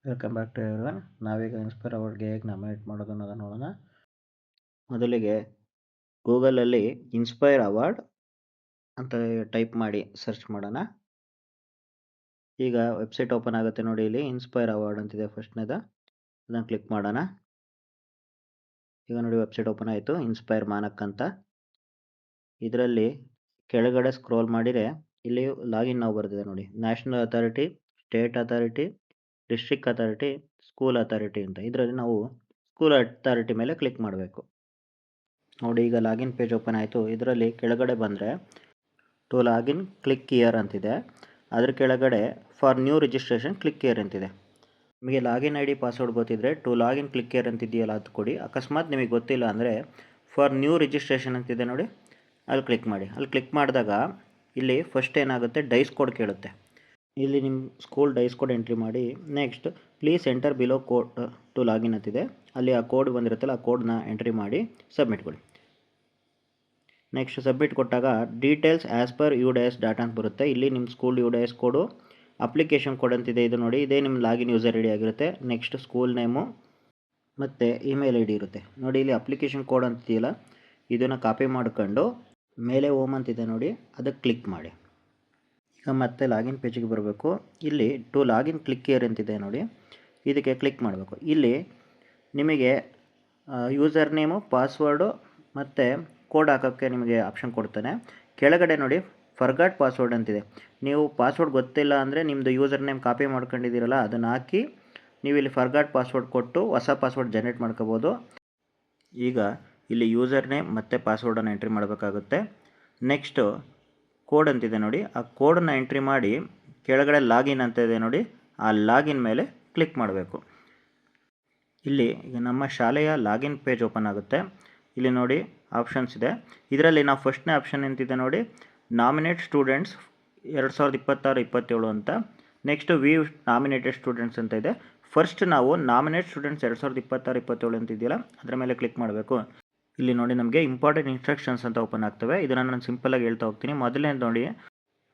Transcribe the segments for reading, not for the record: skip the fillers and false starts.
Welcome back to everyone. ನಾವೀಗ inspire ಅವಾರ್ಡ್ಗೆ ಹೇಗೆ ನಾಮಿನೇಟ್ ಮಾಡೋದು ಅನ್ನೋದನ್ನು ನೋಡೋಣ. ಮೊದಲಿಗೆ ಗೂಗಲಲ್ಲಿ ಇನ್ಸ್ಪೈರ್ ಅವಾರ್ಡ್ ಅಂತ ಟೈಪ್ ಮಾಡಿ ಸರ್ಚ್ ಮಾಡೋಣ. ಈಗ ವೆಬ್ಸೈಟ್ ಓಪನ್ ಆಗುತ್ತೆ ನೋಡಿ. ಇಲ್ಲಿ ಇನ್ಸ್ಪೈರ್ ಅವಾರ್ಡ್ ಅಂತಿದೆ ಫಸ್ಟ್ನೇದ, ಅದನ್ನು ಕ್ಲಿಕ್ ಮಾಡೋಣ. ಈಗ ನೋಡಿ ವೆಬ್ಸೈಟ್ ಓಪನ್ ಆಯಿತು, ಇನ್ಸ್ಪೈರ್ ಮಾನಕ್ ಅಂತ. ಇದರಲ್ಲಿ ಕೆಳಗಡೆ ಸ್ಕ್ರೋಲ್ ಮಾಡಿದರೆ ಇಲ್ಲಿ ಲಾಗಿನ್ ನಾವು ಬರ್ತಿದೆ ನೋಡಿ. National authority, state authority, district authority, school authority ಅಂತ. ಇದರಲ್ಲಿ ನಾವು ಸ್ಕೂಲ್ ಅಥಾರಿಟಿ ಮೇಲೆ ಕ್ಲಿಕ್ ಮಾಡಬೇಕು ನೋಡಿ. ಈಗ ಲಾಗಿನ್ ಪೇಜ್ ಓಪನ್ ಆಯಿತು. ಇದರಲ್ಲಿ ಕೆಳಗಡೆ ಬಂದರೆ ಟು ಲಾಗಿನ್ ಕ್ಲಿಕ್ ಹಿಯರ್ ಅಂತಿದೆ. ಅದ್ರ ಕೆಳಗಡೆ for new registration click here ಅಂತಿದೆ. ನಿಮಗೆ ಲಾಗಿನ್ ಐ ಡಿ ಪಾಸ್ವರ್ಡ್ ಗೊತ್ತಿದ್ದರೆ ಟು ಲಾಗಿನ್ ಕ್ಲಿಕ್ ಹಿಯರ್ ಅಂತಿದೆಯಲ್ಲ ಅದು ಕೊಡಿ. ಅಕಸ್ಮಾತ್ ನಿಮಗೆ ಗೊತ್ತಿಲ್ಲ ಅಂದರೆ ಫಾರ್ ನ್ಯೂ ರಿಜಿಸ್ಟ್ರೇಷನ್ ಅಂತಿದೆ ನೋಡಿ, ಅಲ್ಲಿ ಕ್ಲಿಕ್ ಮಾಡಿ. ಅಲ್ಲಿ ಕ್ಲಿಕ್ ಮಾಡಿದಾಗ ಇಲ್ಲಿ ಫಸ್ಟ್ ಏನಾಗುತ್ತೆ, ಡೈಸ್ ಕೋಡ್ ಕೇಳುತ್ತೆ. ಇಲ್ಲಿ ನಿಮ್ಮ ಸ್ಕೂಲ್ ಡೈಸ್ ಕೋಡ್ ಎಂಟ್ರಿ ಮಾಡಿ. Next please enter below code to login ಅಂತಿದೆ. ಅಲ್ಲಿ ಆ ಕೋಡ್ ಬಂದಿರುತ್ತಲ್ಲ, ಆ ಕೋಡ್ನ ಎಂಟ್ರಿ ಮಾಡಿ ಸಬ್ಮಿಟ್ ಕೊಡಿ. ನೆಕ್ಸ್ಟ್ ಸಬ್ಮಿಟ್ ಕೊಟ್ಟಾಗ details as per you dies data ಅಂತ ಬರುತ್ತೆ. ಇಲ್ಲಿ ನಿಮ್ಮ school you dies code, application code ಅಂತಿದೆ ಇದು ನೋಡಿ. ಇದೇ ನಿಮ್ಮ ಲಾಗಿನ್ ಯೂಸರ್ ಐ ಡಿ ಆಗಿರುತ್ತೆ. ನೆಕ್ಸ್ಟ್ ಸ್ಕೂಲ್ ನೇಮು ಮತ್ತು ಇಮೇಲ್ ಐ ಡಿ ಇರುತ್ತೆ ನೋಡಿ. ಇಲ್ಲಿ ಅಪ್ಲಿಕೇಶನ್ ಕೋಡ್ ಅಂತಿದೆಯಲ್ಲ, ಇದನ್ನು ಕಾಪಿ ಮಾಡ್ಕೊಂಡು ಮೇಲೆ ಹೋಮ್ ಅಂತಿದೆ ನೋಡಿ, ಅದಕ್ಕೆ ಕ್ಲಿಕ್ ಮಾಡಿ. ಈಗ ಮತ್ತೆ ಲಾಗಿನ್ ಪೇಜಿಗೆ ಬರಬೇಕು. ಇಲ್ಲಿ ಟು ಲಾಗಿನ್ ಕ್ಲಿಕ್ ಹಿಯರ್ ಅಂತಿದೆ ನೋಡಿ, ಇದಕ್ಕೆ ಕ್ಲಿಕ್ ಮಾಡಬೇಕು. ಇಲ್ಲಿ ನಿಮಗೆ ಯೂಸರ್ ನೇಮು, ಪಾಸ್ವರ್ಡು ಮತ್ತು ಕೋಡ್ ಹಾಕೋಕ್ಕೆ ನಿಮಗೆ ಆಪ್ಷನ್ ಕೊಡ್ತಾನೆ. ಕೆಳಗಡೆ ನೋಡಿ ಫರ್ಗಾಟ್ ಪಾಸ್ವರ್ಡ್ ಅಂತಿದೆ. ನೀವು ಪಾಸ್ವರ್ಡ್ ಗೊತ್ತಿಲ್ಲ ಅಂದರೆ ನಿಮ್ಮದು ಯೂಸರ್ ನೇಮ್ ಕಾಪಿ ಮಾಡ್ಕೊಂಡಿದ್ದೀರಲ್ಲ, ಅದನ್ನು ಹಾಕಿ ನೀವು ಇಲ್ಲಿ ಫರ್ಗಾಟ್ ಪಾಸ್ವರ್ಡ್ ಕೊಟ್ಟು ಹೊಸ ಪಾಸ್ವರ್ಡ್ ಜನ್ರೇಟ್ ಮಾಡ್ಕೋಬೋದು. ಈಗ ಇಲ್ಲಿ ಯೂಸರ್ ನೇಮ್ ಮತ್ತು ಪಾಸ್ವರ್ಡನ್ನು ಎಂಟ್ರಿ ಮಾಡಬೇಕಾಗುತ್ತೆ. ನೆಕ್ಸ್ಟು ಕೋಡ್ ಅಂತಿದೆ ನೋಡಿ, ಆ ಕೋಡನ್ನು ಎಂಟ್ರಿ ಮಾಡಿ ಕೆಳಗಡೆ ಲಾಗಿನ್ ಅಂತ ಇದೆ ನೋಡಿ, ಆ ಲಾಗಿನ್ ಮೇಲೆ ಕ್ಲಿಕ್ ಮಾಡಬೇಕು. ಇಲ್ಲಿ ಈಗ ನಮ್ಮ ಶಾಲೆಯ ಲಾಗಿನ್ ಪೇಜ್ ಓಪನ್ ಆಗುತ್ತೆ. ಇಲ್ಲಿ ನೋಡಿ ಆಪ್ಷನ್ಸ್ ಇದೆ. ಇದರಲ್ಲಿ ನಾವು ಫಸ್ಟ್ನೇ ಆಪ್ಷನ್ ಅಂತಿದೆ ನೋಡಿ, ನಾಮಿನೇಟ್ ಸ್ಟೂಡೆಂಟ್ಸ್ 2026-27 ಅಂತ. ನೆಕ್ಸ್ಟ್ ವ್ಯೂ ನಾಮಿನೇಟೆಡ್ ಸ್ಟೂಡೆಂಟ್ಸ್ ಅಂತ ಇದೆ. ಫಸ್ಟ್ ನಾವು ನಾಮಿನೇಟ್ ಸ್ಟೂಡೆಂಟ್ಸ್ 2026-27 ಅಂತಿದೆಯಲ್ಲ, ಅದರ ಮೇಲೆ ಕ್ಲಿಕ್ ಮಾಡಬೇಕು. ಇಲ್ಲಿ ನೋಡಿ ನಮಗೆ ಇಂಪಾರ್ಟೆಂಟ್ ಇನ್ಸ್ಟ್ರಕ್ಷನ್ಸ್ ಅಂತ ಓಪನ್ ಆಗ್ತವೆ. ಇದನ್ನು ನಾನು ಸಿಂಪಲಾಗಿ ಹೇಳ್ತಾ ಹೋಗ್ತೀನಿ. ಮೊದಲನೇದು ನೋಡಿ,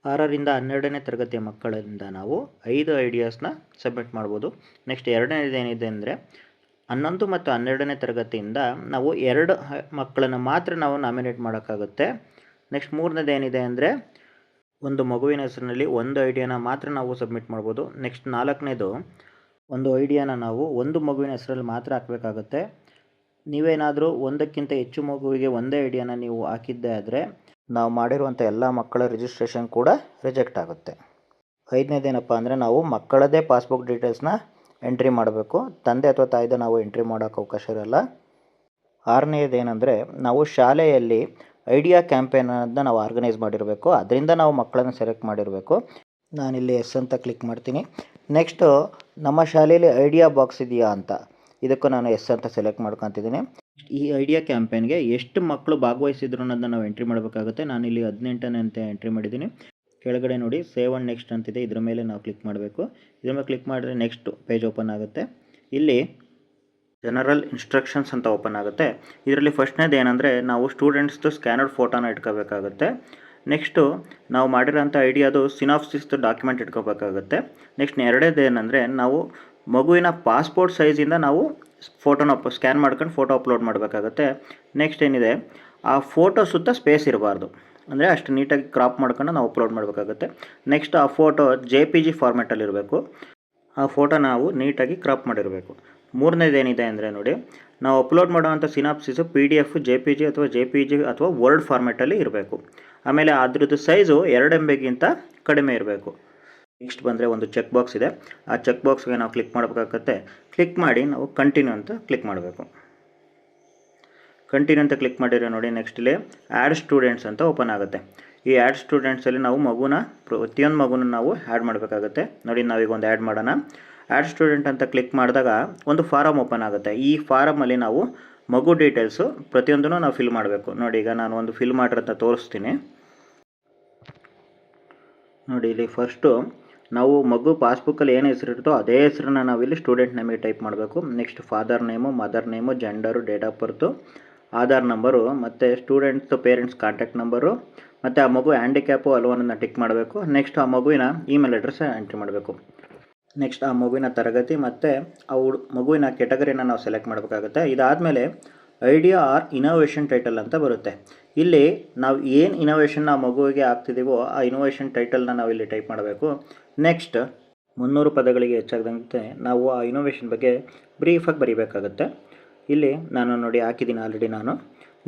6ರಿಂದ 12ನೇ ತರಗತಿಯ ಮಕ್ಕಳಿಂದ ನಾವು 5 ಐಡಿಯಾಸ್ನ ಸಬ್ಮಿಟ್ ಮಾಡ್ಬೋದು. ನೆಕ್ಸ್ಟ್ ಎರಡನೇದು ಏನಿದೆ ಅಂದರೆ 11 ಮತ್ತು 12ನೇ ತರಗತಿಯಿಂದ ನಾವು 2 ಮಕ್ಕಳನ್ನು ಮಾತ್ರ ನಾವು ನಾಮಿನೇಟ್ ಮಾಡೋಕ್ಕಾಗುತ್ತೆ. ನೆಕ್ಸ್ಟ್ ಮೂರನೇದು ಏನಿದೆ ಅಂದರೆ ಒಂದು ಮಗುವಿನ ಹೆಸರಿನಲ್ಲಿ 1 ಐಡಿಯಾನ ಮಾತ್ರ ನಾವು ಸಬ್ಮಿಟ್ ಮಾಡ್ಬೋದು. ನೆಕ್ಸ್ಟ್ 4ನೇದು ಒಂದು ಐಡಿಯಾನ ನಾವು ಒಂದು ಮಗುವಿನ ಹೆಸರಲ್ಲಿ ಮಾತ್ರ ಹಾಕಬೇಕಾಗುತ್ತೆ. ನೀವೇನಾದರೂ ಒಂದಕ್ಕಿಂತ ಹೆಚ್ಚು ಮಗುವಿಗೆ ಒಂದೇ ಐಡಿಯಾನ ನೀವು ಹಾಕಿದ್ದೇ ಆದರೆ ನಾವು ಮಾಡಿರುವಂಥ ಎಲ್ಲ ಮಕ್ಕಳ ರಿಜಿಸ್ಟ್ರೇಷನ್ ಕೂಡ ರಿಜೆಕ್ಟ್ ಆಗುತ್ತೆ. 5ನೇದೇನಪ್ಪ ಅಂದರೆ ನಾವು ಮಕ್ಕಳದೇ ಪಾಸ್ಬುಕ್ ಡೀಟೇಲ್ಸ್ನ ಎಂಟ್ರಿ ಮಾಡಬೇಕು. ತಂದೆ ಅಥವಾ ತಾಯಿದ ನಾವು ಎಂಟ್ರಿ ಮಾಡೋಕ್ಕೆ ಅವಕಾಶ ಇರಲ್ಲ. 6ನೇದೇನೆಂದರೆ ನಾವು ಶಾಲೆಯಲ್ಲಿ ಐಡಿಯಾ ಕ್ಯಾಂಪೇನನ್ನು ನಾವು ಆರ್ಗನೈಸ್ ಮಾಡಿರಬೇಕು. ಅದರಿಂದ ನಾವು ಮಕ್ಕಳನ್ನು ಸೆಲೆಕ್ಟ್ ಮಾಡಿರಬೇಕು. ನಾನಿಲ್ಲಿ ಎಸ್ ಅಂತ ಕ್ಲಿಕ್ ಮಾಡ್ತೀನಿ. ನೆಕ್ಸ್ಟು ನಮ್ಮ ಶಾಲೆಯಲ್ಲಿ ಐಡಿಯಾ ಬಾಕ್ಸ್ ಇದೆಯಾ ಅಂತ, ಇದಕ್ಕೂ ನಾನು ಎಸ್ ಅಂತ ಸೆಲೆಕ್ಟ್ ಮಾಡ್ಕೊತಿದ್ದೀನಿ. ಈ ಐಡಿಯಾ ಕ್ಯಾಂಪೇನ್ಗೆ ಎಷ್ಟು ಮಕ್ಕಳು ಭಾಗವಹಿಸಿದ್ರು ಅನ್ನೋದನ್ನ ನಾವು ಎಂಟ್ರಿ ಮಾಡಬೇಕಾಗುತ್ತೆ. ನಾನಿಲ್ಲಿ 18ನೇ ಅಂತ ಎಂಟ್ರಿ ಮಾಡಿದ್ದೀನಿ. ಕೆಳಗಡೆ ನೋಡಿ ಸೇವ್ ಆ್ಯಂಡ್ ನೆಕ್ಸ್ಟ್ ಅಂತಿದೆ, ಇದ್ರ ಮೇಲೆ ನಾವು ಕ್ಲಿಕ್ ಮಾಡಬೇಕು. ಇದ್ರ ಮೇಲೆ ಕ್ಲಿಕ್ ಮಾಡಿದ್ರೆ ನೆಕ್ಸ್ಟ್ ಪೇಜ್ ಓಪನ್ ಆಗುತ್ತೆ. ಇಲ್ಲಿ ಜನರಲ್ ಇನ್ಸ್ಟ್ರಕ್ಷನ್ಸ್ ಅಂತ ಓಪನ್ ಆಗುತ್ತೆ. ಇದರಲ್ಲಿ ಫಸ್ಟ್ನೇದು ಏನಂದರೆ ನಾವು ಸ್ಟೂಡೆಂಟ್ಸ್ದು ಸ್ಕ್ಯಾನರ್ಡ್ ಫೋಟೋನ ಇಟ್ಕೋಬೇಕಾಗುತ್ತೆ. ನೆಕ್ಸ್ಟು ನಾವು ಮಾಡಿರೋಂಥ ಐಡಿಯಾದು ಸಿನಾಪ್ಸಿಸ್ದು ಡಾಕ್ಯುಮೆಂಟ್ ಇಟ್ಕೋಬೇಕಾಗುತ್ತೆ. ನೆಕ್ಸ್ಟ್ ಎರಡನೇದು ಏನಂದರೆ ನಾವು ಮಗುವಿನ ಪಾಸ್ಪೋರ್ಟ್ ಸೈಜಿಂದ ನಾವು ಫೋಟೋನ ಸ್ಕ್ಯಾನ್ ಮಾಡ್ಕೊಂಡು ಫೋಟೋ ಅಪ್ಲೋಡ್ ಮಾಡಬೇಕಾಗುತ್ತೆ. ನೆಕ್ಸ್ಟ್ ಏನಿದೆ, ಆ ಫೋಟೋ ಸುತ್ತ ಸ್ಪೇಸ್ ಇರಬಾರ್ದು, ಅಂದರೆ ಅಷ್ಟು ನೀಟಾಗಿ ಕ್ರಾಪ್ ಮಾಡ್ಕೊಂಡು ನಾವು ಅಪ್ಲೋಡ್ ಮಾಡಬೇಕಾಗುತ್ತೆ. ನೆಕ್ಸ್ಟ್ ಆ ಫೋಟೋ JPG ಫಾರ್ಮ್ಯಾಟಲ್ಲಿ ಇರಬೇಕು. ಆ ಫೋಟೋ ನಾವು ನೀಟಾಗಿ ಕ್ರಾಪ್ ಮಾಡಿರಬೇಕು. ಮೂರನೇದು ಏನಿದೆ ಅಂದರೆ ನೋಡಿ, ನಾವು ಅಪ್ಲೋಡ್ ಮಾಡೋವಂಥ ಸಿನಾಪ್ಸಿಸು PDF, JPG ಅಥವಾ JPG ಅಥವಾ ವರ್ಡ್ ಫಾರ್ಮ್ಯಾಟಲ್ಲಿ ಇರಬೇಕು. ಆಮೇಲೆ ಅದ್ರದ್ದು ಸೈಜು 2 MBಗಿಂತ ಕಡಿಮೆ ಇರಬೇಕು. ನೆಕ್ಸ್ಟ್ ಬಂದರೆ ಒಂದು ಚೆಕ್ ಬಾಕ್ಸ್ ಇದೆ. ಆ ಚೆಕ್ ಬಾಕ್ಸ್ಗೆ ನಾವು ಕ್ಲಿಕ್ ಮಾಡಬೇಕಾಗುತ್ತೆ. ಕ್ಲಿಕ್ ಮಾಡಿ ನಾವು ಕಂಟಿನ್ಯೂ ಅಂತ ಕ್ಲಿಕ್ ಮಾಡಬೇಕು. ಕಂಟಿನ್ಯೂ ಅಂತ ಕ್ಲಿಕ್ ಮಾಡಿದ್ರೆ ನೋಡಿ ನೆಕ್ಸ್ಟ್ ಇಲ್ಲಿ ಆ್ಯಡ್ ಸ್ಟೂಡೆಂಟ್ಸ್ ಅಂತ ಓಪನ್ ಆಗುತ್ತೆ. ಈ ಆ್ಯಡ್ ಸ್ಟೂಡೆಂಟ್ಸಲ್ಲಿ ನಾವು ಪ್ರತಿಯೊಂದು ಮಗುನ ನಾವು ಆ್ಯಡ್ ಮಾಡಬೇಕಾಗುತ್ತೆ. ನೋಡಿ ನಾವೀಗ ಒಂದು ಆ್ಯಡ್ ಮಾಡೋಣ. ಆ್ಯಡ್ ಸ್ಟೂಡೆಂಟ್ ಅಂತ ಕ್ಲಿಕ್ ಮಾಡಿದಾಗ ಒಂದು ಫಾರಮ್ ಓಪನ್ ಆಗುತ್ತೆ. ಈ ಫಾರಮಲ್ಲಿ ನಾವು ಮಗು ಡೀಟೇಲ್ಸು ಪ್ರತಿಯೊಂದನ್ನು ನಾವು ಫಿಲ್ ಮಾಡಬೇಕು. ನೋಡಿ ಈಗ ನಾನು ಒಂದು ಫಿಲ್ ಮಾಡಿರೋಂಥ ತೋರಿಸ್ತೀನಿ ನೋಡಿ. ಇಲ್ಲಿ ಫಸ್ಟು ನಾವು ಮಗು ಪಾಸ್ಬುಕ್ಕಲ್ಲಿ ಏನು ಹೆಸರು ಇರುತ್ತೋ ಅದೇ ಹೆಸರನ್ನ ನಾವಿಲ್ಲಿ ಸ್ಟೂಡೆಂಟ್ ನೇಮಿಗೆ ಟೈಪ್ ಮಾಡಬೇಕು. Next father name, mother name, gender, date of birth, Aadhaar number ಮತ್ತು ಸ್ಟೂಡೆಂಟ್ಸ್ ಪೇರೆಂಟ್ಸ್ ಕಾಂಟ್ಯಾಕ್ಟ್ ನಂಬರು ಮತ್ತು ಆ ಮಗು ಹ್ಯಾಂಡಿಕ್ಯಾಪು ಅಲ್ವನ್ನ ಟಿಕ್ ಮಾಡಬೇಕು. ನೆಕ್ಸ್ಟ್ ಆ ಮಗುವಿನ ಇಮೇಲ್ ಅಡ್ರೆಸ್ ಎಂಟ್ರಿ ಮಾಡಬೇಕು. ನೆಕ್ಸ್ಟ್ ಆ ಮಗುವಿನ ತರಗತಿ ಮತ್ತು ಆ ಮಗುವಿನ ಕೆಟಗರಿನ ನಾವು ಸೆಲೆಕ್ಟ್ ಮಾಡಬೇಕಾಗುತ್ತೆ. ಇದಾದಮೇಲೆ ಐಡಿಯಾ ಆರ್ ಇನೋವೇಷನ್ ಟೈಟಲ್ ಅಂತ ಬರುತ್ತೆ. ಇಲ್ಲಿ ನಾವು ಏನು ಇನೋವೇಷನ್ ಆ ಮಗುವಿಗೆ ಆಗ್ತಿದ್ದೀವೋ ಆ ಇನೋವೇಷನ್ ಟೈಟಲ್ನ ನಾವು ಇಲ್ಲಿ ಟೈಪ್ ಮಾಡಬೇಕು. ನೆಕ್ಸ್ಟ್ 300 ಪದಗಳಿಗೆ ಹೆಚ್ಚಾಗದಂತೆ ನಾವು ಆ ಇನೋವೇಷನ್ ಬಗ್ಗೆ ಬ್ರೀಫಾಗಿ ಬರೀಬೇಕಾಗುತ್ತೆ. ಇಲ್ಲಿ ನಾನು ನೋಡಿ ಹಾಕಿದ್ದೀನಿ ಆಲ್ರೆಡಿ ನಾನು.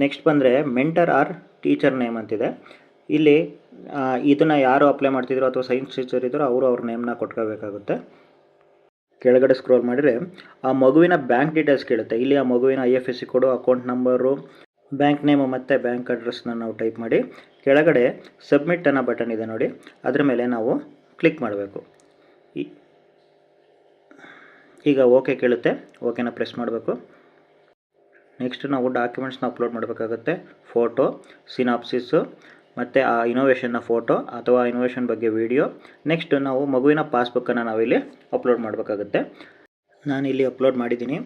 ನೆಕ್ಸ್ಟ್ ಬಂದರೆ ಮೆಂಟರ್ ಆರ್ ಟೀಚರ್ ನೇಮ್ ಅಂತಿದೆ. ಇಲ್ಲಿ ಇದನ್ನು ಯಾರು ಅಪ್ಲೈ ಮಾಡ್ತಿದ್ರು ಅಥವಾ ಸೈನ್ಸ್ ಟೀಚರ್ ಇದ್ದರೂ ಅವರು ಅವ್ರ ನೇಮ್ನ ಕೊಟ್ಕೋಬೇಕಾಗುತ್ತೆ. ಕೆಳಗಡೆ ಸ್ಕ್ರೋಲ್ ಮಾಡಿದರೆ ಆ ಮಗುವಿನ ಬ್ಯಾಂಕ್ ಡೀಟೇಲ್ಸ್ ಕೇಳುತ್ತೆ. ಇಲ್ಲಿ ಆ ಮಗುವಿನ IFSC ಕೋಡು, ಅಕೌಂಟ್ ನಂಬರು, ಬ್ಯಾಂಕ್ ನೇಮು ಮತ್ತು ಬ್ಯಾಂಕ್ ಅಡ್ರೆಸ್ನ ನಾವು ಟೈಪ್ ಮಾಡಿ ಕೆಳಗಡೆ ಸಬ್ಮಿಟ್ ಅನ್ನೋ ಬಟನ್ ಇದೆ ನೋಡಿ, ಅದರ ಮೇಲೆ ನಾವು ಕ್ಲಿಕ್ ಮಾಡಬೇಕು. ಈಗ ಓಕೆ ಕೇಳುತ್ತೆ, ಓಕೆನ ಪ್ರೆಸ್ ಮಾಡಬೇಕು. ನೆಕ್ಸ್ಟ್ ನಾವು ಡಾಕ್ಯುಮೆಂಟ್ಸ್ನ ಅಪ್ಲೋಡ್ ಮಾಡಬೇಕಾಗುತ್ತೆ. ಫೋಟೋ, ಸಿನಾಪ್ಸಿಸ್ಸು ಮತ್ತು ಆ ಇನೋವೇಷನ್ನ ಫೋಟೋ ಅಥವಾ ಇನೋವೇಷನ್ ಬಗ್ಗೆ ವಿಡಿಯೋ. ನೆಕ್ಸ್ಟ್ ನಾವು ಮಗುವಿನ ಪಾಸ್ಬುಕ್ಕನ್ನು ನಾವಿಲ್ಲಿ ಅಪ್ಲೋಡ್ ಮಾಡಬೇಕಾಗುತ್ತೆ. ನಾನಿಲ್ಲಿ ಅಪ್ಲೋಡ್ ಮಾಡಿದ್ದೀನಿ.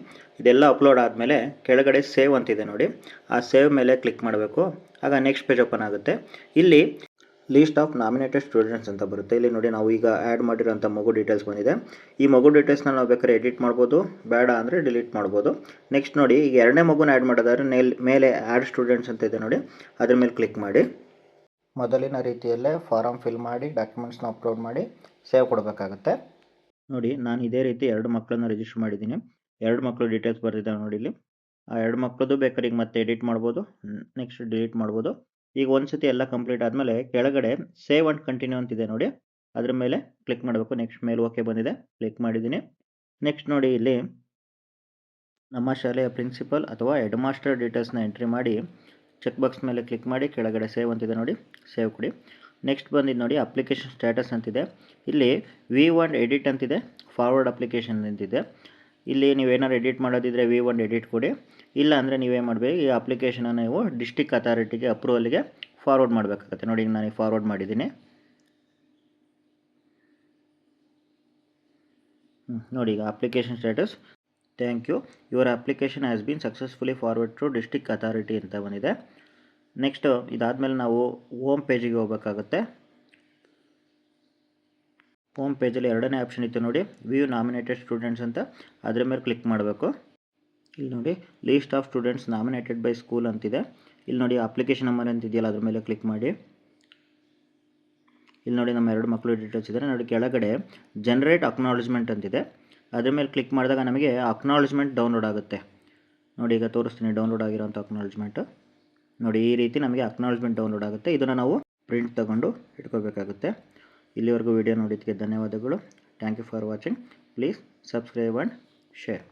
ಇದೆಲ್ಲ ಅಪ್ಲೋಡ್ ಆದಮೇಲೆ ಕೆಳಗಡೆ ಸೇವ್ ಅಂತಿದೆ ನೋಡಿ, ಆ ಸೇವ್ ಮೇಲೆ ಕ್ಲಿಕ್ ಮಾಡಬೇಕು. ಆಗ ನೆಕ್ಸ್ಟ್ ಪೇಜ್ ಓಪನ್ ಆಗುತ್ತೆ. ಇಲ್ಲಿ ಲೀಸ್ಟ್ ಆಫ್ ನಾಮಿನೇಟೆಡ್ ಸ್ಟೂಡೆಂಟ್ಸ್ ಅಂತ ಬರುತ್ತೆ. ಇಲ್ಲಿ ನೋಡಿ ನಾವು ಈಗ ಆ್ಯಡ್ ಮಾಡಿರೋಂಥ ಮಗು ಡೀಟೇಲ್ಸ್ ಬಂದಿದೆ. ಈ ಮಗು ಡೀಟೇಲ್ಸ್ನ ನಾವು ಬೇಕಾದ್ರೆ ಎಡಿಟ್ ಮಾಡ್ಬೋದು, ಬೇಡ ಅಂದರೆ ಡಿಲೀಟ್ ಮಾಡ್ಬೋದು. ನೆಕ್ಸ್ಟ್ ನೋಡಿ ಈಗ ಎರಡನೇ ಮಗುನ ಆ್ಯಡ್ ಮಾಡೋದಾದ್ರೆ ಮೇಲೆ ಆ್ಯಡ್ ಸ್ಟೂಡೆಂಟ್ಸ್ ಅಂತ ಇದೆ ನೋಡಿ, ಅದ್ರ ಮೇಲೆ ಕ್ಲಿಕ್ ಮಾಡಿ ಮೊದಲಿನ ರೀತಿಯಲ್ಲೇ ಫಾರಮ್ ಫಿಲ್ ಮಾಡಿ ಡಾಕ್ಯುಮೆಂಟ್ಸ್ನ ಅಪ್ಲೋಡ್ ಮಾಡಿ ಸೇವ್ ಕೊಡಬೇಕಾಗುತ್ತೆ. ನೋಡಿ ನಾನು ಇದೇ ರೀತಿ 2 ಮಕ್ಕಳನ್ನ ರಿಜಿಸ್ಟರ್ ಮಾಡಿದ್ದೀನಿ. 2 ಮಕ್ಕಳು ಡೀಟೇಲ್ಸ್ ಬರ್ತಿದ್ದಾವೆ ನೋಡಿ ಇಲ್ಲಿ. ಆ 2 ಮಕ್ಕಳದು ಬೇಕಾದ್ರೆ ಈಗ ಮತ್ತೆ ಎಡಿಟ್ ಮಾಡ್ಬೋದು, ನೆಕ್ಸ್ಟ್ ಡಿಲೀಟ್ ಮಾಡ್ಬೋದು. ಈಗ ಒಂದ್ಸತಿ ಎಲ್ಲ ಕಂಪ್ಲೀಟ್ ಆದಮೇಲೆ ಕೆಳಗಡೆ ಸೇವ್ ಆ್ಯಂಡ್ ಕಂಟಿನ್ಯೂ ಅಂತಿದೆ ನೋಡಿ, ಅದ್ರ ಮೇಲೆ ಕ್ಲಿಕ್ ಮಾಡಬೇಕು. ನೆಕ್ಸ್ಟ್ ಮೇಲೆ ಓಕೆ ಬಂದಿದೆ, ಕ್ಲಿಕ್ ಮಾಡಿದ್ದೀನಿ. ನೆಕ್ಸ್ಟ್ ನೋಡಿ ಇಲ್ಲಿ ನಮ್ಮ ಶಾಲೆಯ ಪ್ರಿನ್ಸಿಪಲ್ ಅಥವಾ ಹೆಡ್ ಮಾಸ್ಟರ್ ಡೀಟೇಲ್ಸ್ನ ಎಂಟ್ರಿ ಮಾಡಿ ಚೆಕ್ ಬಾಕ್ಸ್ ಮೇಲೆ ಕ್ಲಿಕ್ ಮಾಡಿ ಕೆಳಗಡೆ ಸೇವ್ ಅಂತಿದೆ ನೋಡಿ, ಸೇವ್ ಕೊಡಿ. ನೆಕ್ಸ್ಟ್ ಬಂದಿದ್ದು ನೋಡಿ ಅಪ್ಲಿಕೇಶನ್ ಸ್ಟೇಟಸ್ ಅಂತಿದೆ. ಇಲ್ಲಿ V1 ಎಡಿಟ್ ಅಂತಿದೆ, ಫಾರ್ವರ್ಡ್ ಅಪ್ಲಿಕೇಶನ್ ಅಂತಿದೆ. ಇಲ್ಲಿ ನೀವೇನಾದ್ರು ಎಡಿಟ್ ಮಾಡೋದಿದ್ರೆ V1 ಎಡಿಟ್ ಕೊಡಿ, ಇಲ್ಲ ಅಂದರೆ ನೀವೇನು ಮಾಡಬೇಕು, ಈ ಅಪ್ಲಿಕೇಶನನ್ನು ನೀವು ಡಿಸ್ಟಿಕ್ ಅಥಾರಿಟಿಗೆ ಅಪ್ರೂವಲ್ಗೆ ಫಾರ್ವರ್ಡ್ ಮಾಡಬೇಕಾಗುತ್ತೆ. ನೋಡಿ ಈಗ ನಾನು ಫಾರ್ವರ್ಡ್ ಮಾಡಿದ್ದೀನಿ. ನೋಡಿ ಈಗ application status, thank you, your application has been successfully forward to district authority ಅಂತ ಬಂದಿದೆ. ನೆಕ್ಸ್ಟ್ ಇದಾದಮೇಲೆ ನಾವು ಹೋಮ್ ಪೇಜಿಗೆ ಹೋಗಬೇಕಾಗುತ್ತೆ. ಹೋಮ್ ಪೇಜಲ್ಲಿ ಎರಡನೇ ಆಪ್ಷನ್ ಇತ್ತು ನೋಡಿ, ವ್ಯೂ ನಾಮಿನೇಟೆಡ್ ಸ್ಟೂಡೆಂಟ್ಸ್ ಅಂತ, ಅದರ ಮೇಲೆ ಕ್ಲಿಕ್ ಮಾಡಬೇಕು. ಇಲ್ಲಿ ನೋಡಿ list of students nominated by school ಅಂತಿದೆ. ಇಲ್ಲಿ ನೋಡಿ ಅಪ್ಲಿಕೇಶನ್ ನಂಬರ್ ಅಂತಿದೆಯಲ್ಲ ಅದ್ರ ಮೇಲೆ ಕ್ಲಿಕ್ ಮಾಡಿ. ಇಲ್ಲಿ ನೋಡಿ ನಮ್ಮ 2 ಮಕ್ಕಳು ಡೀಟೇಲ್ಸ್ ಇದ್ದಾರೆ ನೋಡಿ. ಕೆಳಗಡೆ ಜನರೇಟ್ ಅಕ್ನಾಲಜ್ಮೆಂಟ್ ಅಂತಿದೆ, ಅದ್ರ ಮೇಲೆ ಕ್ಲಿಕ್ ಮಾಡಿದಾಗ ನಮಗೆ ಅಕ್ನಾಲಜ್ಮೆಂಟ್ ಡೌನ್ಲೋಡ್ ಆಗುತ್ತೆ. ನೋಡಿ ಈಗ ತೋರಿಸ್ತೀನಿ ಡೌನ್ಲೋಡ್ ಆಗಿರೋಂಥ ಅಕ್ನಾಲಜ್ಮೆಂಟು. ನೋಡಿ ಈ ರೀತಿ ನಮಗೆ ಅಕ್ನಾಲಜ್ಮೆಂಟ್ ಡೌನ್ಲೋಡ್ ಆಗುತ್ತೆ. ಇದನ್ನು ನಾವು ಪ್ರಿಂಟ್ ತಗೊಂಡು ಇಟ್ಕೋಬೇಕಾಗುತ್ತೆ. ಇಲ್ಲಿವರೆಗೂ ವಿಡಿಯೋ ನೋಡಿದ್ದಕ್ಕೆ ಧನ್ಯವಾದಗಳು. Thank you for watching. Please subscribe and share.